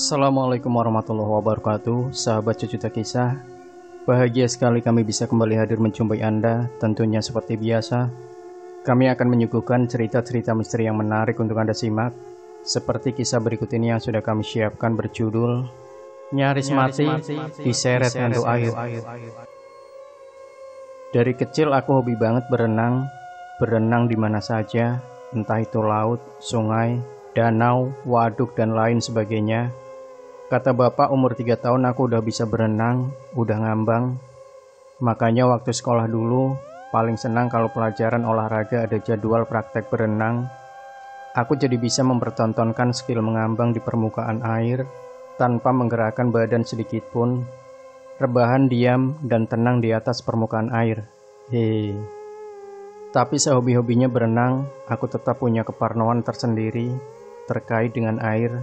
Assalamualaikum warahmatullahi wabarakatuh, sahabat Cucuta Kisah. Bahagia sekali kami bisa kembali hadir menjumpai Anda. Tentunya seperti biasa, kami akan menyuguhkan cerita-cerita misteri yang menarik untuk Anda simak. Seperti kisah berikut ini yang sudah kami siapkan berjudul Nyaris Mati Diseret Hantu Air. Dari kecil aku hobi banget berenang di mana saja, entah itu laut, sungai, danau, waduk, dan lain sebagainya. Kata bapak, umur 3 tahun aku udah bisa berenang, udah ngambang. Makanya waktu sekolah dulu, paling senang kalau pelajaran olahraga ada jadwal praktek berenang. Aku jadi bisa mempertontonkan skill mengambang di permukaan air, tanpa menggerakkan badan sedikit pun. Rebahan diam dan tenang di atas permukaan air. Tapi sehobi-hobinya berenang, aku tetap punya keparnoan tersendiri terkait dengan air.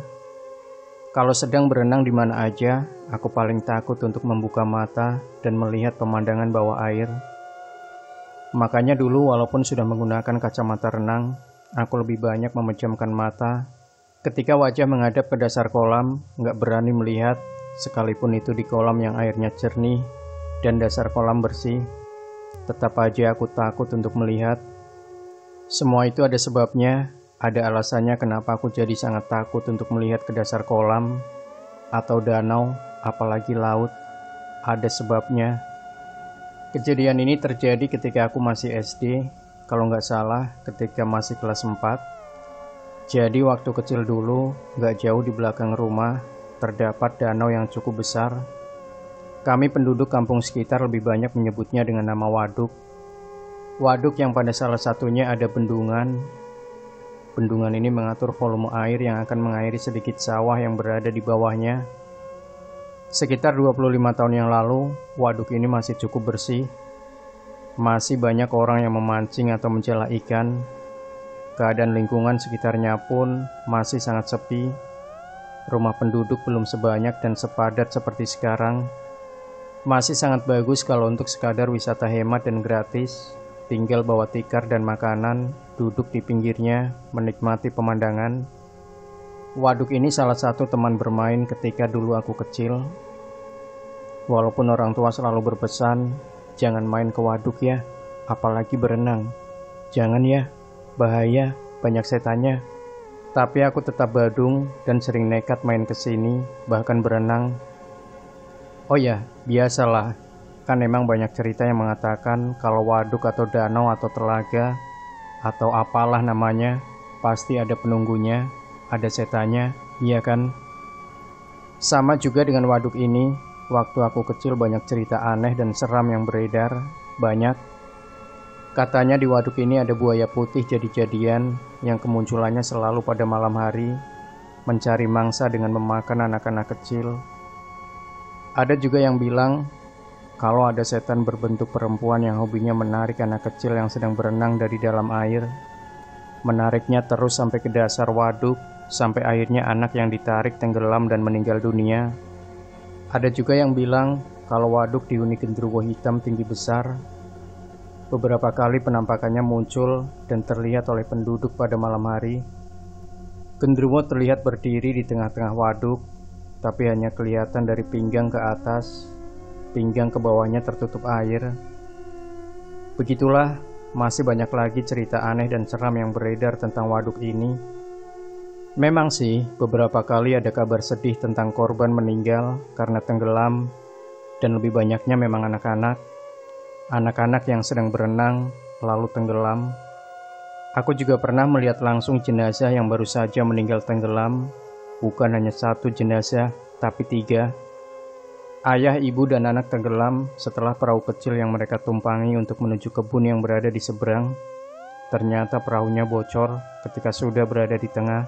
Kalau sedang berenang di mana aja, aku paling takut untuk membuka mata dan melihat pemandangan bawah air. Makanya dulu walaupun sudah menggunakan kacamata renang, aku lebih banyak memejamkan mata. Ketika wajah menghadap ke dasar kolam, nggak berani melihat, sekalipun itu di kolam yang airnya jernih dan dasar kolam bersih. Tetap aja aku takut untuk melihat. Semua itu ada sebabnya. Ada alasannya kenapa aku jadi sangat takut untuk melihat ke dasar kolam atau danau, apalagi laut. Ada sebabnya. Kejadian ini terjadi ketika aku masih SD, kalau nggak salah ketika masih kelas 4. Jadi waktu kecil dulu, nggak jauh di belakang rumah, terdapat danau yang cukup besar. Kami penduduk kampung sekitar lebih banyak menyebutnya dengan nama waduk. Waduk yang pada salah satunya ada bendungan. Bendungan ini mengatur volume air yang akan mengairi sedikit sawah yang berada di bawahnya. Sekitar 25 tahun yang lalu, waduk ini masih cukup bersih. Masih banyak orang yang memancing atau mencela ikan. Keadaan lingkungan sekitarnya pun masih sangat sepi. Rumah penduduk belum sebanyak dan sepadat seperti sekarang. Masih sangat bagus kalau untuk sekadar wisata hemat dan gratis. Tinggal bawa tikar dan makanan, duduk di pinggirnya, menikmati pemandangan. Waduk ini salah satu teman bermain ketika dulu aku kecil. Walaupun orang tua selalu berpesan, jangan main ke waduk ya, apalagi berenang. Jangan ya, bahaya, banyak setannya. Tapi aku tetap badung dan sering nekat main ke sini, bahkan berenang. Oh ya, biasalah. Kan emang banyak cerita yang mengatakan kalau waduk atau danau atau telaga atau apalah namanya, pasti ada penunggunya, ada setannya, iya kan? Sama juga dengan waduk ini, waktu aku kecil banyak cerita aneh dan seram yang beredar, banyak. Katanya di waduk ini ada buaya putih jadi-jadian yang kemunculannya selalu pada malam hari, mencari mangsa dengan memakan anak-anak kecil. Ada juga yang bilang kalau ada setan berbentuk perempuan yang hobinya menarik anak kecil yang sedang berenang dari dalam air. Menariknya terus sampai ke dasar waduk, sampai akhirnya anak yang ditarik tenggelam dan meninggal dunia. Ada juga yang bilang kalau waduk dihuni genderuwo hitam tinggi besar. Beberapa kali penampakannya muncul dan terlihat oleh penduduk pada malam hari. Genderuwo terlihat berdiri di tengah-tengah waduk, tapi hanya kelihatan dari pinggang ke atas. Pinggang ke bawahnya tertutup air. Begitulah, masih banyak lagi cerita aneh dan seram yang beredar tentang waduk ini. Memang sih, beberapa kali ada kabar sedih tentang korban meninggal karena tenggelam, dan lebih banyaknya memang anak-anak. Anak-anak yang sedang berenang, lalu tenggelam. Aku juga pernah melihat langsung jenazah yang baru saja meninggal tenggelam. Bukan hanya satu jenazah, tapi 3. Ayah, ibu, dan anak tenggelam setelah perahu kecil yang mereka tumpangi untuk menuju kebun yang berada di seberang. Ternyata perahunya bocor ketika sudah berada di tengah.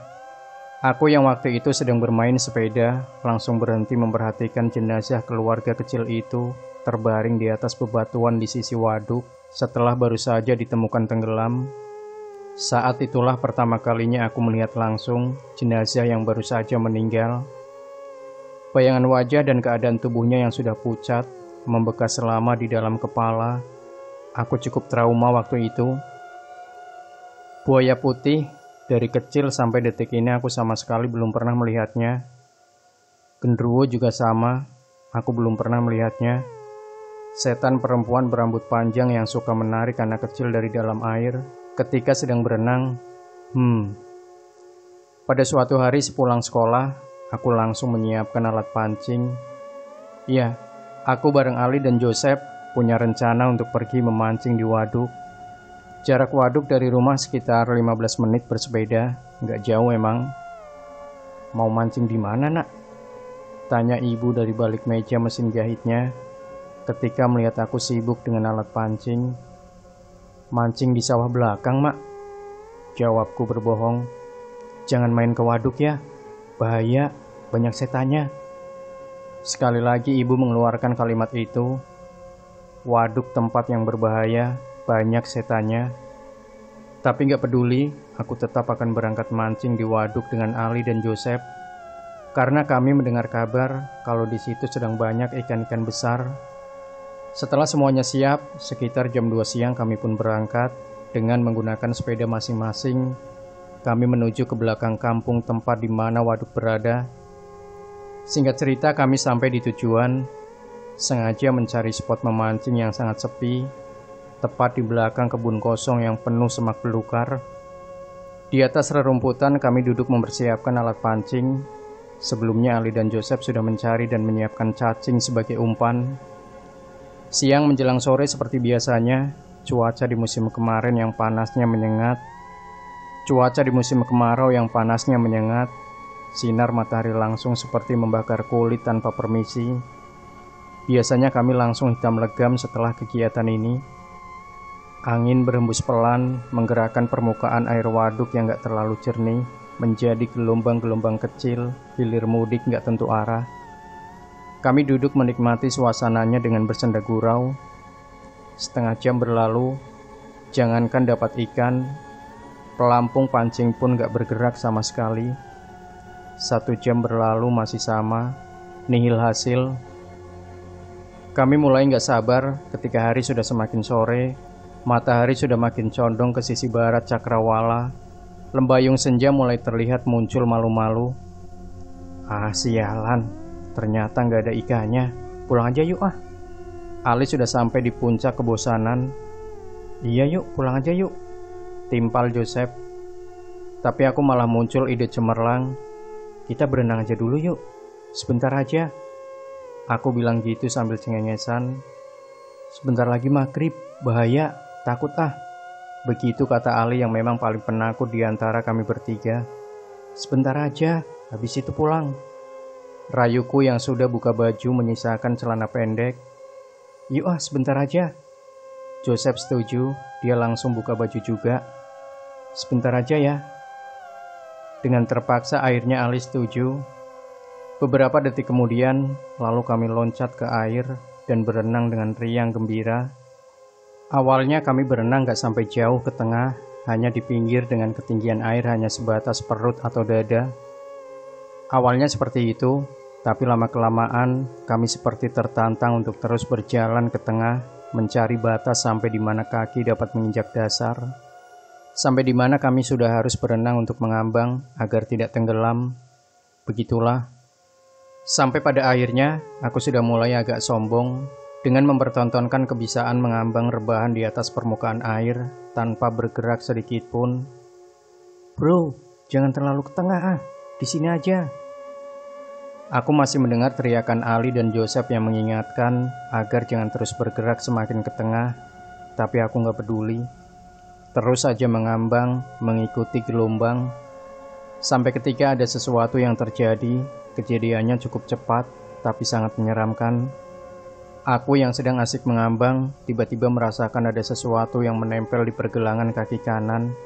Aku yang waktu itu sedang bermain sepeda langsung berhenti memperhatikan jenazah keluarga kecil itu terbaring di atas bebatuan di sisi waduk setelah baru saja ditemukan tenggelam. Saat itulah pertama kalinya aku melihat langsung jenazah yang baru saja meninggal. Bayangan wajah dan keadaan tubuhnya yang sudah pucat, membekas selama di dalam kepala. Aku cukup trauma waktu itu. Buaya putih, dari kecil sampai detik ini aku sama sekali belum pernah melihatnya. Genderuwo juga sama, aku belum pernah melihatnya. Setan perempuan berambut panjang yang suka menarik anak kecil dari dalam air ketika sedang berenang. Pada suatu hari sepulang sekolah, aku langsung menyiapkan alat pancing. Iya, aku bareng Ali dan Joseph punya rencana untuk pergi memancing di waduk. Jarak waduk dari rumah sekitar 15 menit bersepeda, nggak jauh emang. Mau mancing di mana, nak? Tanya ibu dari balik meja mesin jahitnya ketika melihat aku sibuk dengan alat pancing. Mancing di sawah belakang, mak. Jawabku berbohong. Jangan main ke waduk ya, bahaya, banyak setannya. Sekali lagi ibu mengeluarkan kalimat itu. Waduk tempat yang berbahaya, banyak setannya. Tapi gak peduli, aku tetap akan berangkat mancing di waduk dengan Ali dan Joseph. Karena kami mendengar kabar kalau di situ sedang banyak ikan-ikan besar. Setelah semuanya siap, sekitar jam 2 siang kami pun berangkat dengan menggunakan sepeda masing-masing. Kami menuju ke belakang kampung tempat di mana waduk berada. Singkat cerita, kami sampai di tujuan, sengaja mencari spot memancing yang sangat sepi, tepat di belakang kebun kosong yang penuh semak belukar. Di atas rerumputan kami duduk mempersiapkan alat pancing. Sebelumnya Ali dan Joseph sudah mencari dan menyiapkan cacing sebagai umpan. Siang menjelang sore seperti biasanya, cuaca di musim kemarin yang panasnya menyengat. Cuaca di musim kemarau yang panasnya menyengat. Sinar matahari langsung seperti membakar kulit tanpa permisi. Biasanya kami langsung hitam legam setelah kegiatan ini. Angin berhembus pelan, menggerakkan permukaan air waduk yang gak terlalu jernih menjadi gelombang-gelombang kecil, hilir mudik gak tentu arah. Kami duduk menikmati suasananya dengan bersenda gurau. Setengah jam berlalu, jangankan dapat ikan, pelampung pancing pun gak bergerak sama sekali. 1 jam berlalu masih sama, nihil hasil. Kami mulai gak sabar ketika hari sudah semakin sore. Matahari sudah makin condong ke sisi barat cakrawala. Lembayung senja mulai terlihat muncul malu-malu. Ah, sialan, ternyata nggak ada ikannya. Pulang aja yuk ah. Ali sudah sampai di puncak kebosanan. Iya yuk, pulang aja yuk, timpal Joseph. Tapi aku malah muncul ide cemerlang. Kita berenang aja dulu yuk, sebentar aja. Aku bilang gitu sambil cengengesan. Sebentar lagi maghrib, bahaya, takut ah. Begitu kata Ali yang memang paling penakut di antara kami bertiga. Sebentar aja, habis itu pulang. Rayuku yang sudah buka baju menyisakan celana pendek. Yuk ah, sebentar aja. Joseph setuju, dia langsung buka baju juga. Sebentar aja ya. Dengan terpaksa akhirnya Ali setuju. Beberapa detik kemudian, lalu kami loncat ke air dan berenang dengan riang gembira. Awalnya kami berenang gak sampai jauh ke tengah, hanya di pinggir dengan ketinggian air hanya sebatas perut atau dada. Awalnya seperti itu, tapi lama-kelamaan kami seperti tertantang untuk terus berjalan ke tengah, mencari batas sampai di mana kaki dapat menginjak dasar. Sampai di mana kami sudah harus berenang untuk mengambang agar tidak tenggelam. Begitulah. Sampai pada akhirnya, aku sudah mulai agak sombong dengan mempertontonkan kebisaan mengambang rebahan di atas permukaan air tanpa bergerak sedikit pun. Bro, jangan terlalu ke tengah ah, di sini aja. Aku masih mendengar teriakan Ali dan Joseph yang mengingatkan agar jangan terus bergerak semakin ke tengah, tapi aku gak peduli. Terus saja mengambang, mengikuti gelombang. Sampai ketika ada sesuatu yang terjadi, kejadiannya cukup cepat, tapi sangat menyeramkan. Aku yang sedang asik mengambang, tiba-tiba merasakan ada sesuatu yang menempel di pergelangan kaki kanan.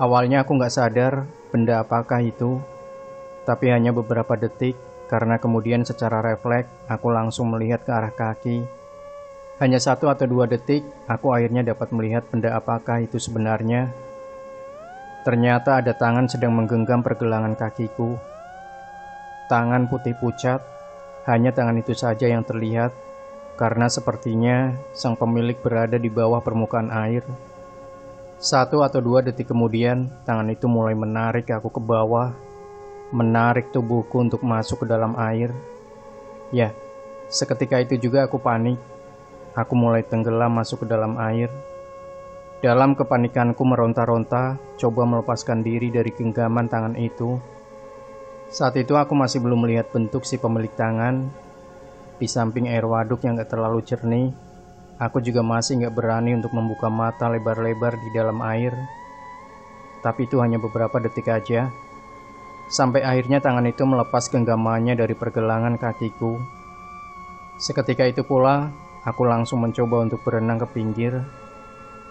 Awalnya aku gak sadar benda apakah itu, tapi hanya beberapa detik, karena kemudian secara refleks, aku langsung melihat ke arah kaki. Hanya 1 atau 2 detik, aku akhirnya dapat melihat benda apakah itu sebenarnya. Ternyata ada tangan sedang menggenggam pergelangan kakiku. Tangan putih pucat, hanya tangan itu saja yang terlihat, karena sepertinya sang pemilik berada di bawah permukaan air. 1 atau 2 detik kemudian, tangan itu mulai menarik aku ke bawah, menarik tubuhku untuk masuk ke dalam air. Ya, seketika itu juga aku panik. Aku mulai tenggelam masuk ke dalam air. Dalam kepanikanku meronta-ronta, coba melepaskan diri dari genggaman tangan itu. Saat itu aku masih belum melihat bentuk si pemilik tangan. Di samping air waduk yang gak terlalu jernih, aku juga masih gak berani untuk membuka mata lebar-lebar di dalam air. Tapi itu hanya beberapa detik aja. Sampai akhirnya tangan itu melepas genggamannya dari pergelangan kakiku. Seketika itu pula, aku langsung mencoba untuk berenang ke pinggir.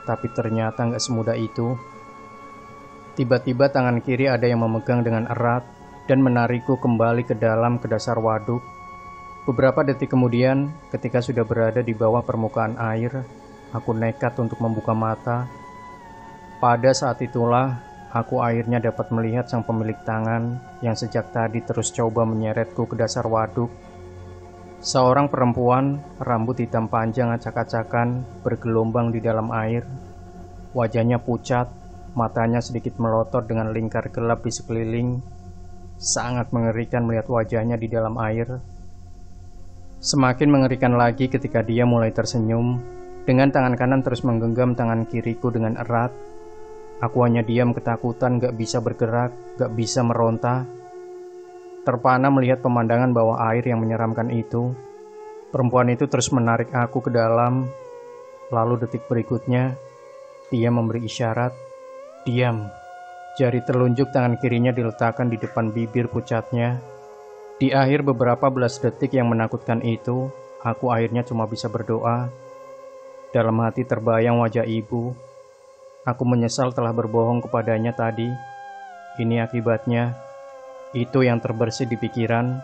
Tapi ternyata gak semudah itu. Tiba-tiba tangan kiri ada yang memegang dengan erat dan menarikku kembali ke dasar waduk. Beberapa detik kemudian, ketika sudah berada di bawah permukaan air, aku nekat untuk membuka mata. Pada saat itulah, aku akhirnya dapat melihat sang pemilik tangan yang sejak tadi terus coba menyeretku ke dasar waduk. Seorang perempuan, rambut hitam panjang acak-acakan, bergelombang di dalam air. Wajahnya pucat, matanya sedikit melotot dengan lingkar gelap di sekeliling. Sangat mengerikan melihat wajahnya di dalam air. Semakin mengerikan lagi ketika dia mulai tersenyum, dengan tangan kanan terus menggenggam tangan kiriku dengan erat. Aku hanya diam ketakutan, gak bisa bergerak, gak bisa meronta. Terpana melihat pemandangan bawah air yang menyeramkan itu. Perempuan itu terus menarik aku ke dalam. Lalu detik berikutnya, dia memberi isyarat, "Diam." Jari telunjuk tangan kirinya diletakkan di depan bibir pucatnya. Di akhir beberapa belas detik yang menakutkan itu, aku akhirnya cuma bisa berdoa. Dalam hati terbayang wajah ibu. Aku menyesal telah berbohong kepadanya tadi. Ini akibatnya. Itu yang terbersit di pikiran.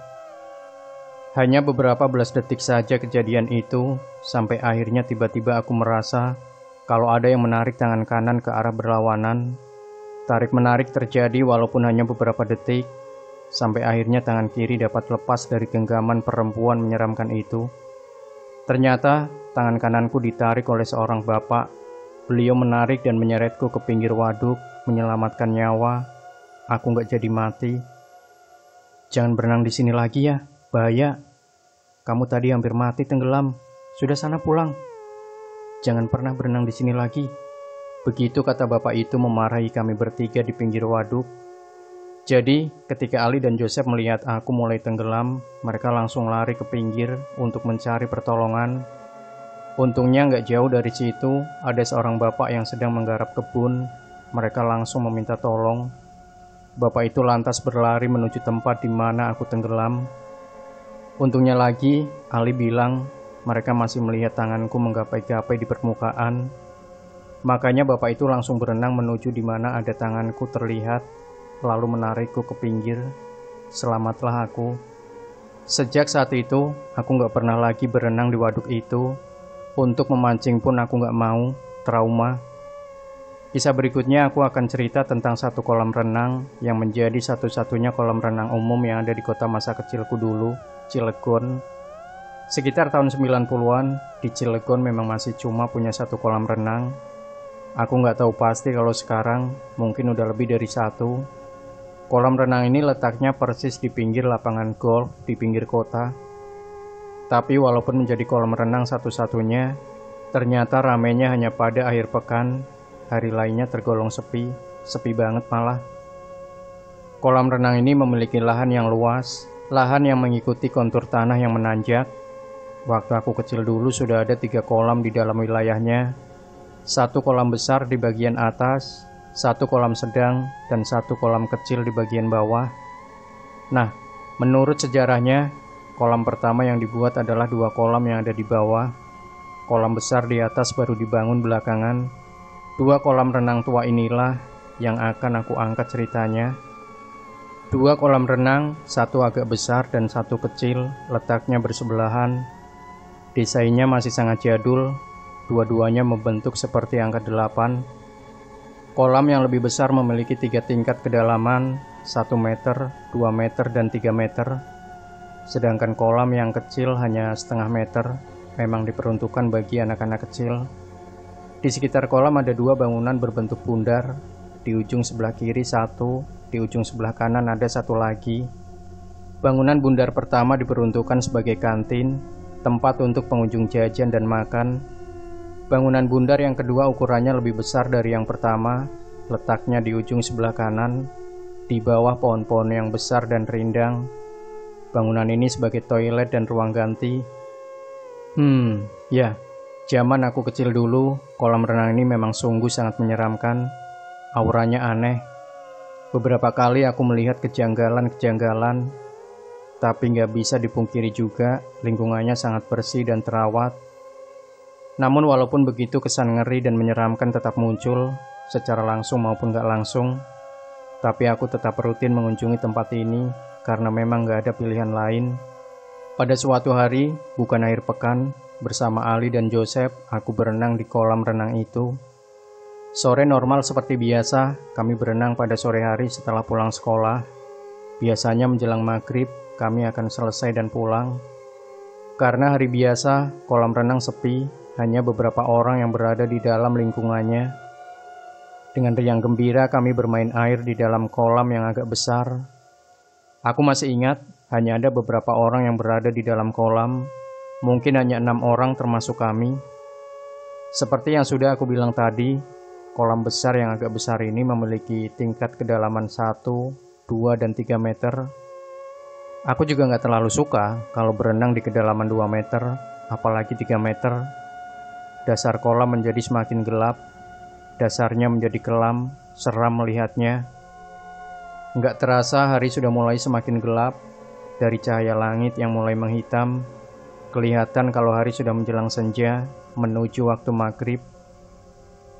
Hanya beberapa belas detik saja kejadian itu, sampai akhirnya tiba-tiba aku merasa kalau ada yang menarik tangan kanan ke arah berlawanan. Tarik-menarik terjadi walaupun hanya beberapa detik, sampai akhirnya tangan kiri dapat lepas dari genggaman perempuan menyeramkan itu. Ternyata tangan kananku ditarik oleh seorang bapak. Beliau menarik dan menyeretku ke pinggir waduk, menyelamatkan nyawa. Aku gak jadi mati. "Jangan berenang di sini lagi ya, bahaya. Kamu tadi hampir mati tenggelam. Sudah sana pulang. Jangan pernah berenang di sini lagi." Begitu kata bapak itu memarahi kami bertiga di pinggir waduk. Jadi, ketika Ali dan Joseph melihat aku mulai tenggelam, mereka langsung lari ke pinggir untuk mencari pertolongan. Untungnya nggak jauh dari situ, ada seorang bapak yang sedang menggarap kebun. Mereka langsung meminta tolong. Bapak itu lantas berlari menuju tempat di mana aku tenggelam. Untungnya lagi, Ali bilang mereka masih melihat tanganku menggapai-gapai di permukaan. Makanya bapak itu langsung berenang menuju di mana ada tanganku terlihat, lalu menarikku ke pinggir. Selamatlah aku. Sejak saat itu, aku gak pernah lagi berenang di waduk itu. Untuk memancing pun aku gak mau, trauma. Kisah berikutnya aku akan cerita tentang satu kolam renang yang menjadi satu-satunya kolam renang umum yang ada di kota masa kecilku dulu, Cilegon. Sekitar tahun 90-an, di Cilegon memang masih cuma punya satu kolam renang. Aku nggak tahu pasti kalau sekarang, mungkin udah lebih dari satu. Kolam renang ini letaknya persis di pinggir lapangan golf di pinggir kota. Tapi walaupun menjadi kolam renang satu-satunya, ternyata ramainya hanya pada akhir pekan. Hari lainnya tergolong sepi banget malah. Kolam renang ini memiliki lahan yang luas, lahan yang mengikuti kontur tanah yang menanjak. Waktu aku kecil dulu sudah ada 3 kolam di dalam wilayahnya. 1 kolam besar di bagian atas, 1 kolam sedang, dan 1 kolam kecil di bagian bawah. Nah, menurut sejarahnya, kolam pertama yang dibuat adalah 2 kolam yang ada di bawah. Kolam besar di atas baru dibangun belakangan. 2 kolam renang tua inilah yang akan aku angkat ceritanya. 2 kolam renang, 1 agak besar dan 1 kecil, letaknya bersebelahan. Desainnya masih sangat jadul, dua-duanya membentuk seperti angka 8. Kolam yang lebih besar memiliki 3 tingkat kedalaman, 1 meter, 2 meter, dan 3 meter. Sedangkan kolam yang kecil hanya setengah meter, memang diperuntukkan bagi anak-anak kecil. Di sekitar kolam ada 2 bangunan berbentuk bundar. di ujung sebelah kiri satu, di ujung sebelah kanan ada satu lagi. Bangunan bundar pertama diperuntukkan sebagai kantin, tempat untuk pengunjung jajan dan makan. Bangunan bundar yang kedua ukurannya lebih besar dari yang pertama, letaknya di ujung sebelah kanan, di bawah pohon-pohon yang besar dan rindang. Bangunan ini sebagai toilet dan ruang ganti. Ya, zaman aku kecil dulu, kolam renang ini memang sungguh sangat menyeramkan. Auranya aneh. Beberapa kali aku melihat kejanggalan-kejanggalan, tapi nggak bisa dipungkiri juga, lingkungannya sangat bersih dan terawat. Namun walaupun begitu, kesan ngeri dan menyeramkan tetap muncul, secara langsung maupun nggak langsung. Tapi aku tetap rutin mengunjungi tempat ini, karena memang nggak ada pilihan lain. Pada suatu hari, bukan akhir pekan, bersama Ali dan Joseph, aku berenang di kolam renang itu. Sore normal seperti biasa, kami berenang pada sore hari setelah pulang sekolah. Biasanya menjelang maghrib, kami akan selesai dan pulang. Karena hari biasa, kolam renang sepi, hanya beberapa orang yang berada di dalam lingkungannya. Dengan riang gembira kami bermain air di dalam kolam yang agak besar. Aku masih ingat, hanya ada beberapa orang yang berada di dalam kolam, mungkin hanya 6 orang termasuk kami. Seperti yang sudah aku bilang tadi, kolam besar yang agak besar ini memiliki tingkat kedalaman 1, 2, dan 3 meter. Aku juga nggak terlalu suka kalau berenang di kedalaman 2 meter, apalagi 3 meter. Dasar kolam menjadi semakin gelap, dasarnya menjadi kelam, seram melihatnya. Nggak terasa hari sudah mulai semakin gelap. Dari cahaya langit yang mulai menghitam, kelihatan kalau hari sudah menjelang senja, menuju waktu maghrib.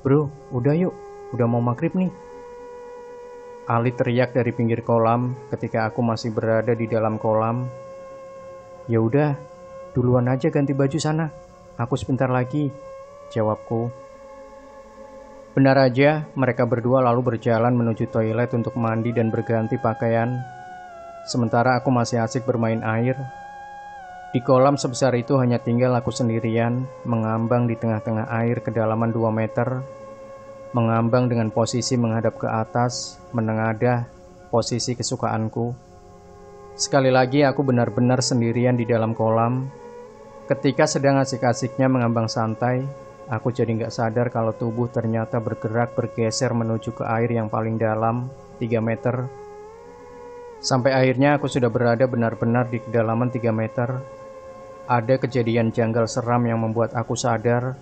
Bro, udah yuk, udah mau maghrib nih. Ali teriak dari pinggir kolam ketika aku masih berada di dalam kolam. Ya udah, duluan aja ganti baju sana, aku sebentar lagi, jawabku. Benar aja, mereka berdua lalu berjalan menuju toilet untuk mandi dan berganti pakaian. Sementara aku masih asik bermain air. Di kolam sebesar itu hanya tinggal aku sendirian, mengambang di tengah-tengah air kedalaman 2 meter. Mengambang dengan posisi menghadap ke atas, menengadah, posisi kesukaanku. Sekali lagi aku benar-benar sendirian di dalam kolam. Ketika sedang asik-asiknya mengambang santai, aku jadi nggak sadar kalau tubuh ternyata bergerak bergeser menuju ke air yang paling dalam, 3 meter. Sampai akhirnya aku sudah berada benar-benar di kedalaman 3 meter. Ada kejadian janggal seram yang membuat aku sadar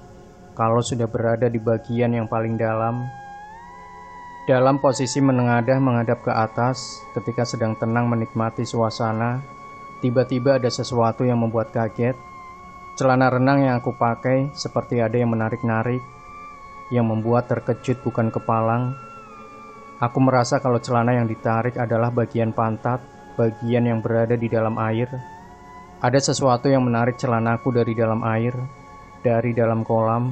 kalau sudah berada di bagian yang paling dalam. Dalam posisi menengadah menghadap ke atas, ketika sedang tenang menikmati suasana, tiba-tiba ada sesuatu yang membuat kaget. Celana renang yang aku pakai seperti ada yang menarik-narik, yang membuat terkejut bukan kepalang. Aku merasa kalau celana yang ditarik adalah bagian pantat, bagian yang berada di dalam air. Ada sesuatu yang menarik celanaku dari dalam air, dari dalam kolam.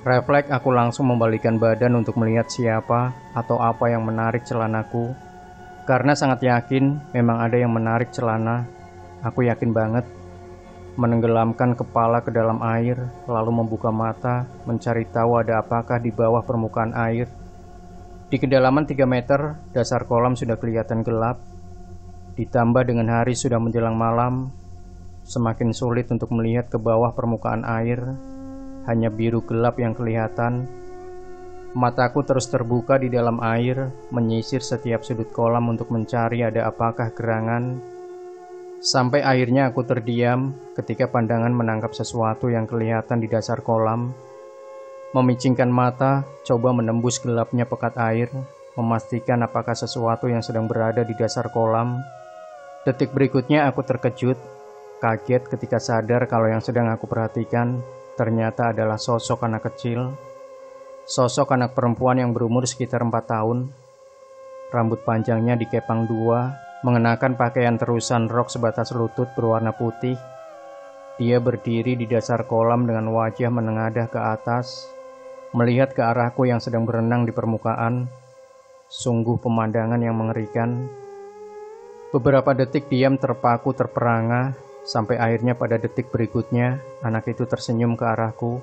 Refleks aku langsung membalikkan badan untuk melihat siapa atau apa yang menarik celanaku. Karena sangat yakin memang ada yang menarik celana. Aku yakin banget. Menenggelamkan kepala ke dalam air, lalu membuka mata, mencari tahu ada apakah di bawah permukaan air. Di kedalaman 3 meter, dasar kolam sudah kelihatan gelap. Ditambah dengan hari sudah menjelang malam, semakin sulit untuk melihat ke bawah permukaan air. Hanya biru gelap yang kelihatan. Mataku terus terbuka di dalam air, menyisir setiap sudut kolam untuk mencari ada apakah gerangan. Sampai akhirnya aku terdiam ketika pandangan menangkap sesuatu yang kelihatan di dasar kolam. Memicingkan mata, coba menembus gelapnya pekat air, memastikan apakah sesuatu yang sedang berada di dasar kolam. Detik berikutnya aku terkejut, kaget ketika sadar kalau yang sedang aku perhatikan ternyata adalah sosok anak kecil. Sosok anak perempuan yang berumur sekitar 4 tahun. Rambut panjangnya dikepang 2, mengenakan pakaian terusan rok sebatas lutut berwarna putih. Dia berdiri di dasar kolam dengan wajah menengadah ke atas, melihat ke arahku yang sedang berenang di permukaan. Sungguh pemandangan yang mengerikan. Beberapa detik diam terpaku terperangah, sampai akhirnya pada detik berikutnya, anak itu tersenyum ke arahku.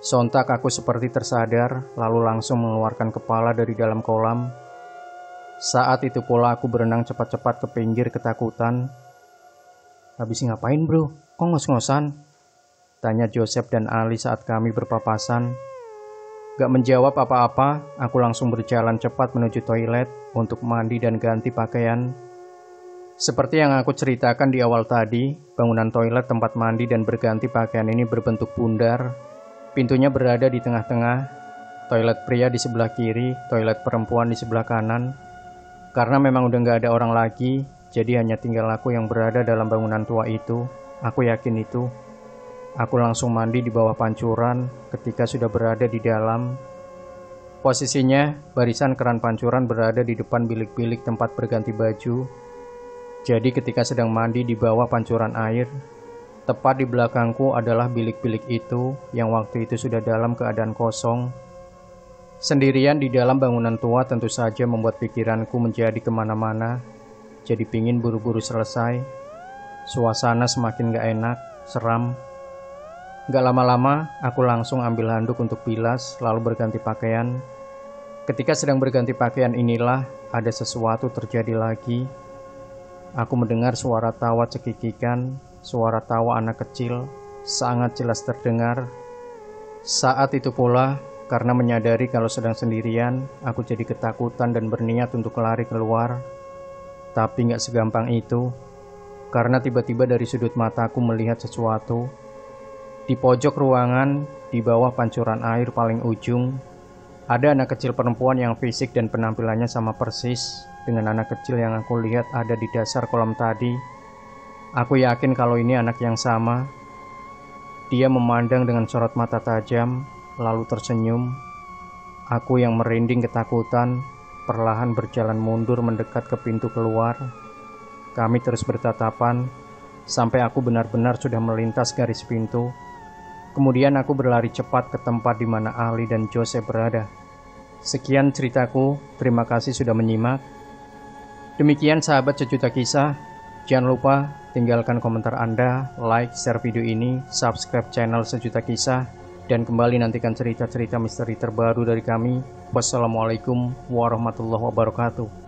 Sontak aku seperti tersadar, lalu langsung mengeluarkan kepala dari dalam kolam. Saat itu pula aku berenang cepat-cepat ke pinggir ketakutan. "Habis ngapain bro? Kok ngos-ngosan?" tanya Joseph dan Ali saat kami berpapasan. Gak menjawab apa-apa, aku langsung berjalan cepat menuju toilet untuk mandi dan ganti pakaian. Seperti yang aku ceritakan di awal tadi, bangunan toilet tempat mandi dan berganti pakaian ini berbentuk bundar. Pintunya berada di tengah-tengah, toilet pria di sebelah kiri, toilet perempuan di sebelah kanan. Karena memang udah gak ada orang lagi, jadi hanya tinggal aku yang berada dalam bangunan tua itu. Aku yakin itu. Aku langsung mandi di bawah pancuran ketika sudah berada di dalam. Posisinya, barisan keran pancuran berada di depan bilik-bilik tempat berganti baju. Jadi ketika sedang mandi di bawah pancuran air, tepat di belakangku adalah bilik-bilik itu yang waktu itu sudah dalam keadaan kosong. Sendirian di dalam bangunan tua tentu saja membuat pikiranku menjadi kemana-mana. Jadi pingin buru-buru selesai. Suasana semakin gak enak, seram. Gak lama-lama, aku langsung ambil handuk untuk bilas, lalu berganti pakaian. Ketika sedang berganti pakaian inilah, ada sesuatu terjadi lagi. Aku mendengar suara tawa cekikikan, suara tawa anak kecil, sangat jelas terdengar. Saat itu pula, karena menyadari kalau sedang sendirian, aku jadi ketakutan dan berniat untuk lari keluar. Tapi gak segampang itu, karena tiba-tiba dari sudut mataku melihat sesuatu. Di pojok ruangan, di bawah pancuran air paling ujung, ada anak kecil perempuan yang fisik dan penampilannya sama persis dengan anak kecil yang aku lihat ada di dasar kolam tadi. Aku yakin kalau ini anak yang sama. Dia memandang dengan sorot mata tajam, lalu tersenyum. Aku yang merinding ketakutan, perlahan berjalan mundur mendekat ke pintu keluar. Kami terus bertatapan, sampai aku benar-benar sudah melintas garis pintu. Kemudian aku berlari cepat ke tempat di mana Ali dan Joseph berada. Sekian ceritaku, terima kasih sudah menyimak. Demikian sahabat sejuta kisah. Jangan lupa tinggalkan komentar Anda, like, share video ini, subscribe channel Sejuta Kisah, dan kembali nantikan cerita-cerita misteri terbaru dari kami. Wassalamualaikum warahmatullahi wabarakatuh.